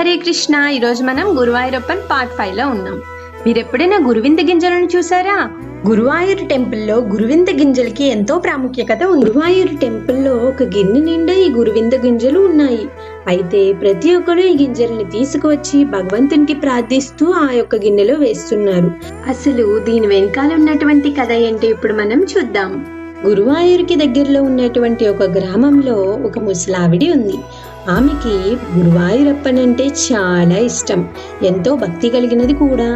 హరే కృష్ణ. ఈరోజు మనం గురువాయూరప్పన్ పార్ట్ 5 లో ఉన్నాం. మీరెప్పుడైనా గురువింద గింజలను చూసారా? గురువాయూర్ టెంపుల్లో గురువింద గింజలకి ఎంతో ప్రాముఖ్యత ఉంది. గురువాయూర్ టెంపుల్లో ఒక గిన్నె నిండా ఈ గురువింద గింజలు ఉన్నాయి. అయితే ప్రతి ఒక్కరు ఈ గింజల్ని తీసుకువచ్చి భగవంతునికి ప్రార్థిస్తూ ఆ యొక్క గిన్నెలో వేస్తున్నారు. అసలు దీని వెనకాల ఉన్నటువంటి కథ ఏంటి ఇప్పుడు మనం చూద్దాం. గురువాయూర్కి దగ్గరలో ఉన్నటువంటి ఒక గ్రామంలో ఒక ముసలావిడి ఉంది. ఆమెకి గురువాయూరప్పనంటే చాలా ఇష్టం, ఎంతో భక్తి కలిగినది కూడా.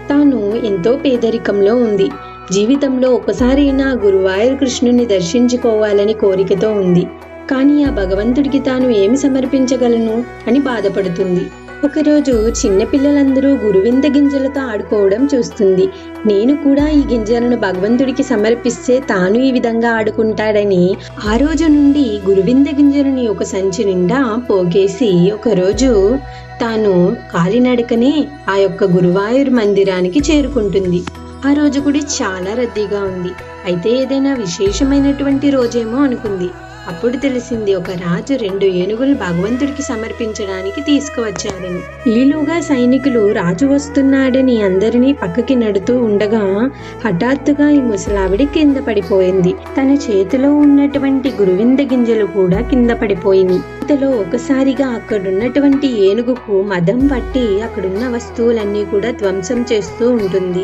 తాను ఎంతో పేదరికంలో ఉంది. జీవితంలో ఒకసారైనా గురువాయూర్ కృష్ణుని దర్శించుకోవాలని కోరికతో ఉంది. కానీ ఆ భగవంతుడికి తాను ఏమి సమర్పించగలను అని బాధపడుతుంది. ఒకరోజు చిన్నపిల్లలందరూ గురువింద గింజలతో ఆడుకోవడం చూస్తుంది. నేను కూడా ఈ గింజలను భగవంతుడికి సమర్పిస్తే తాను ఈ విధంగా ఆడుకుంటాడని ఆ రోజు నుండి గురువింద గింజలని ఒక సంచి నిండా పోగేసి ఒకరోజు తాను కాలినడకనే ఆ యొక్క గురువాయూర్ మందిరానికి చేరుకుంటుంది. ఆ రోజు కూడా చాలా రద్దీగా ఉంది. అయితే ఏదైనా విశేషమైనటువంటి రోజేమో అనుకుంది. అప్పుడు తెలిసింది, ఒక రాజు 2 ఏనుగులు భగవంతుడికి సమర్పించడానికి తీసుకువచ్చారని. ఈలోగా సైనికులు రాజు వస్తున్నాడని అందరినీ పక్కకి నడుతూ ఉండగా హఠాత్తుగా ఈ ముసలావిడి కింద పడిపోయింది. తన చేతిలో ఉన్నటువంటి గురువింద గింజలు కూడా కింద పడిపోయింది. ఇంతలో ఒకసారిగా అక్కడున్నటువంటి ఏనుగుకు మదం పట్టి అక్కడున్న వస్తువులన్నీ కూడా ధ్వంసం చేస్తూ ఉంటుంది.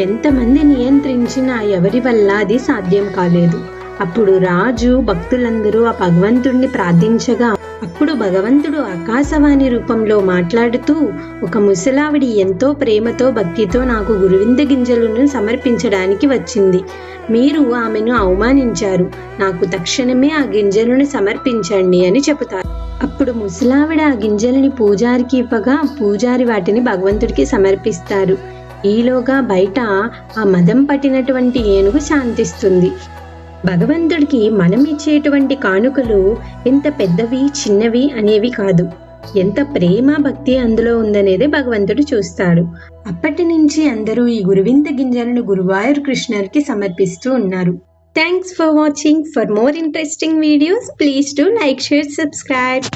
ఎంతమంది నియంత్రించినా ఎవరి వల్ల అది సాధ్యం కాలేదు. అప్పుడు రాజు భక్తులందరూ ఆ భగవంతుడిని ప్రార్థించగా అప్పుడు భగవంతుడు ఆకాశవాణి రూపంలో మాట్లాడుతూ, ఒక ముసలావిడి ఎంతో ప్రేమతో భక్తితో నాకు గురువింద గింజలను సమర్పించడానికి వచ్చింది. మీరు ఆమెను అవమానించారు. నాకు తక్షణమే ఆ గింజలను సమర్పించండి అని చెబుతారు. అప్పుడు ముసలావిడ ఆ గింజలని పూజారికి ఇవ్వగా పూజారి వాటిని భగవంతుడికి సమర్పిస్తారు. ఈలోగా బయట ఆ మదం పట్టినటువంటి ఏనుగు శాంతిస్తుంది. భగవంతుడికి మనం ఇచ్చేటువంటి కానుకలు ఎంత పెద్దవి చిన్నవి అనేవి కాదు, ఎంత ప్రేమ భక్తి అందులో ఉందనేది భగవంతుడు చూస్తాడు. అప్పటి నుంచి అందరూ ఈ గురువింద గింజలను గురువాయూర్ కృష్ణుడికి సమర్పిస్తూ ఉన్నారు. Thanks for watching. For more interesting videos please do like, share, subscribe.